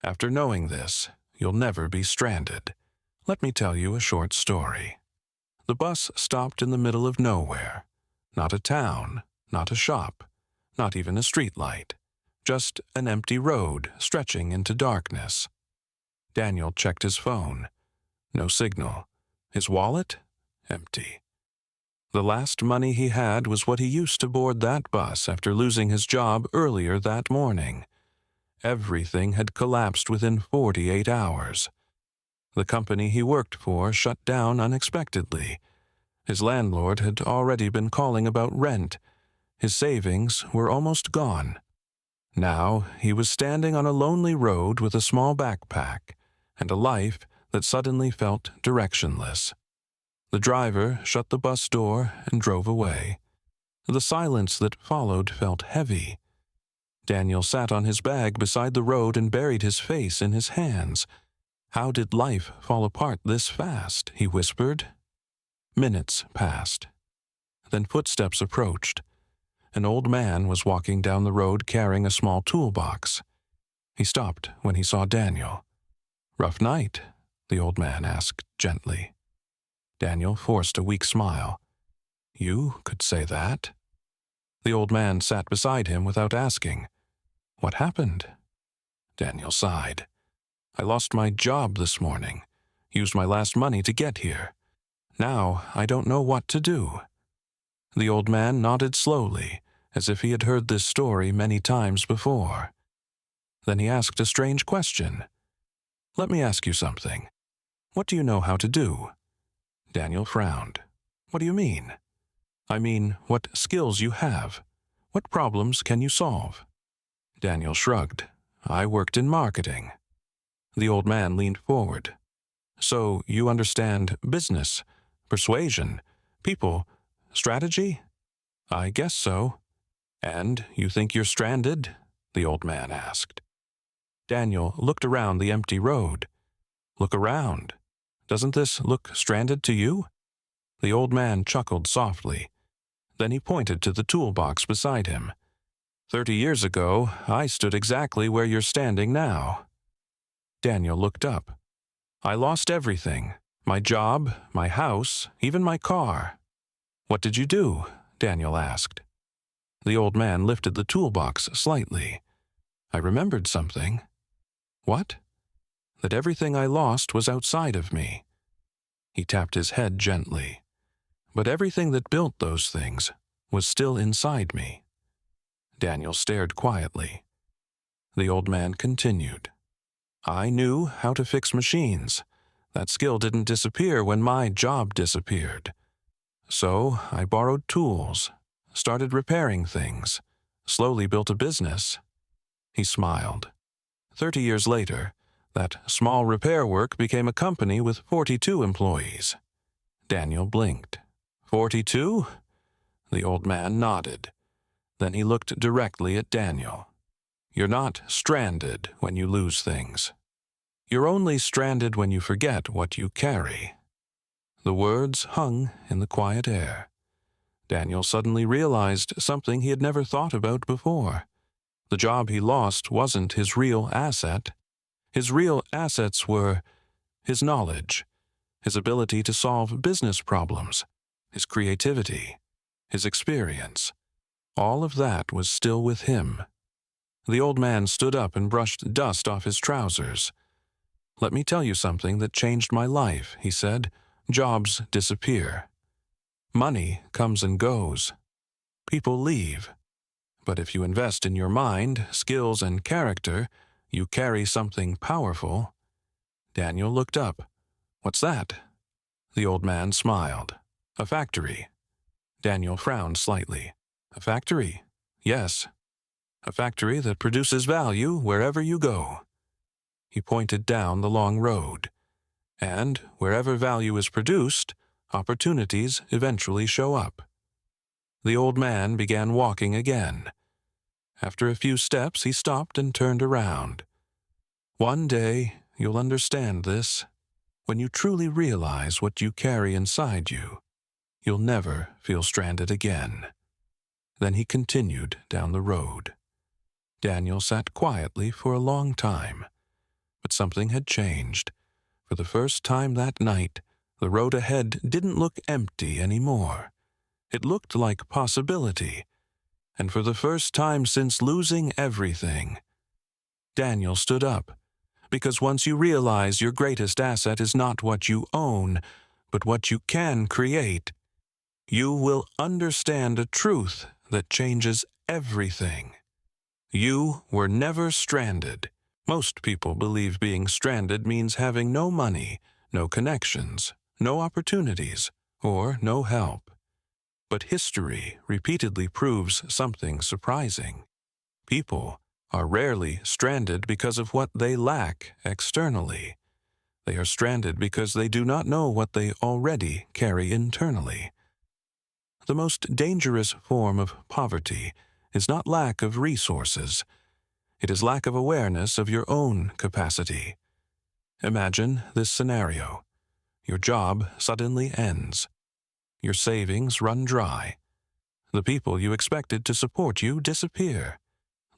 After knowing this, you'll never be stranded. Let me tell you a short story. The bus stopped in the middle of nowhere. Not a town, not a shop, not even a streetlight. Just an empty road stretching into darkness. Daniel checked his phone. No signal. His wallet? Empty. The last money he had was what he used to board that bus after losing his job earlier that morning. Everything had collapsed within 48 hours. The company he worked for shut down unexpectedly. His landlord had already been calling about rent. His savings were almost gone. Now he was standing on a lonely road with a small backpack and a life that suddenly felt directionless. The driver shut the bus door and drove away. The silence that followed felt heavy. Daniel sat on his bag beside the road and buried his face in his hands. "How did life fall apart this fast?" he whispered. Minutes passed. Then footsteps approached. An old man was walking down the road carrying a small toolbox. He stopped when he saw Daniel. "Rough night?" the old man asked gently. Daniel forced a weak smile. "You could say that." The old man sat beside him without asking. "What happened?" Daniel sighed. "I lost my job this morning. Used my last money to get here. Now I don't know what to do." The old man nodded slowly, as if he had heard this story many times before. Then he asked a strange question. "Let me ask you something. What do you know how to do?" Daniel frowned. "What do you mean?" "I mean, what skills you have. What problems can you solve?" Daniel shrugged. "I worked in marketing." The old man leaned forward. "So you understand business, persuasion, people, strategy?" "I guess so." "And you think you're stranded?" the old man asked. Daniel looked around the empty road. "Look around. Doesn't this look stranded to you?" The old man chuckled softly. Then he pointed to the toolbox beside him. 30 years ago, I stood exactly where you're standing now." Daniel looked up. "I lost everything. My job, my house, even my car." "What did you do?" Daniel asked. The old man lifted the toolbox slightly. "I remembered something." "What?" "That everything I lost was outside of me." He tapped his head gently. "But everything that built those things was still inside me." Daniel stared quietly. The old man continued. "I knew how to fix machines. That skill didn't disappear when my job disappeared. So I borrowed tools, started repairing things, slowly built a business." He smiled. 30 years later, that small repair work became a company with 42 employees. Daniel blinked. 42? The old man nodded. Then he looked directly at Daniel. "You're not stranded when you lose things. You're only stranded when you forget what you carry." The words hung in the quiet air. Daniel suddenly realized something he had never thought about before. The job he lost wasn't his real asset. His real assets were his knowledge, his ability to solve business problems, his creativity, his experience. All of that was still with him. The old man stood up and brushed dust off his trousers. "Let me tell you something that changed my life," he said. "Jobs disappear. Money comes and goes. People leave. But if you invest in your mind, skills, and character, you carry something powerful." Daniel looked up. "What's that?" The old man smiled. "A factory." Daniel frowned slightly. "A factory?" "Yes. A factory that produces value wherever you go." He pointed down the long road. "And wherever value is produced, opportunities eventually show up." The old man began walking again. After a few steps, he stopped and turned around. "One day, you'll understand this. When you truly realize what you carry inside you, you'll never feel stranded again." Then he continued down the road. Daniel sat quietly for a long time. something had changed. For the first time that night, the road ahead didn't look empty anymore. It looked like possibility. And for the first time since losing everything, Daniel stood up. Because once you realize your greatest asset is not what you own, but what you can create, you will understand a truth that changes everything. You were never stranded. Most people believe being stranded means having no money, no connections, no opportunities, or no help. But history repeatedly proves something surprising. People are rarely stranded because of what they lack externally. They are stranded because they do not know what they already carry internally. The most dangerous form of poverty is not lack of resources. It is lack of awareness of your own capacity. Imagine this scenario. Your job suddenly ends. Your savings run dry. The people you expected to support you disappear.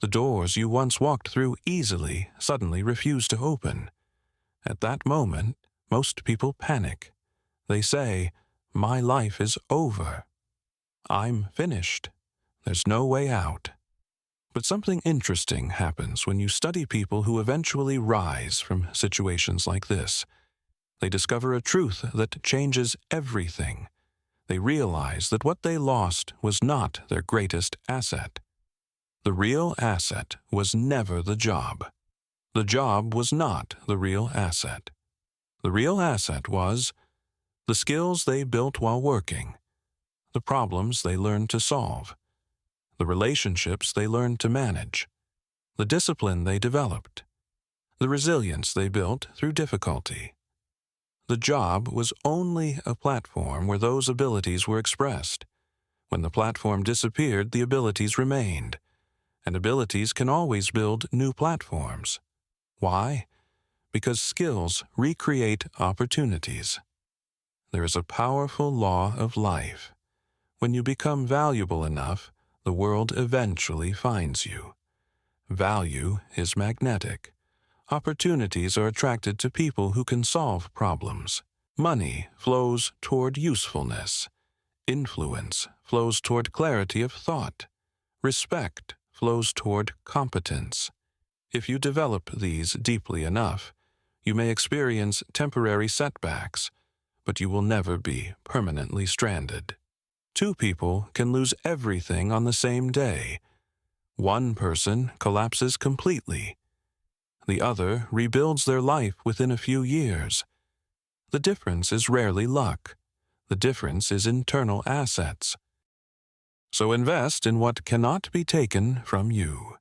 The doors you once walked through easily suddenly refuse to open. At that moment, most people panic. They say, "My life is over. I'm finished. There's no way out." But something interesting happens when you study people who eventually rise from situations like this. They discover a truth that changes everything. They realize that what they lost was not their greatest asset. The real asset was never the job. The job was not the real asset. The real asset was the skills they built while working, the problems they learned to solve, the relationships they learned to manage, the discipline they developed, the resilience they built through difficulty. The job was only a platform where those abilities were expressed. When the platform disappeared, the abilities remained. And abilities can always build new platforms. Why? Because skills recreate opportunities. There is a powerful law of life. When you become valuable enough, the world eventually finds you. Value is magnetic. Opportunities are attracted to people who can solve problems. Money flows toward usefulness. Influence flows toward clarity of thought. Respect flows toward competence. If you develop these deeply enough, you may experience temporary setbacks, but you will never be permanently stranded. Two people can lose everything on the same day. One person collapses completely. The other rebuilds their life within a few years. The difference is rarely luck. The difference is internal assets. So invest in what cannot be taken from you.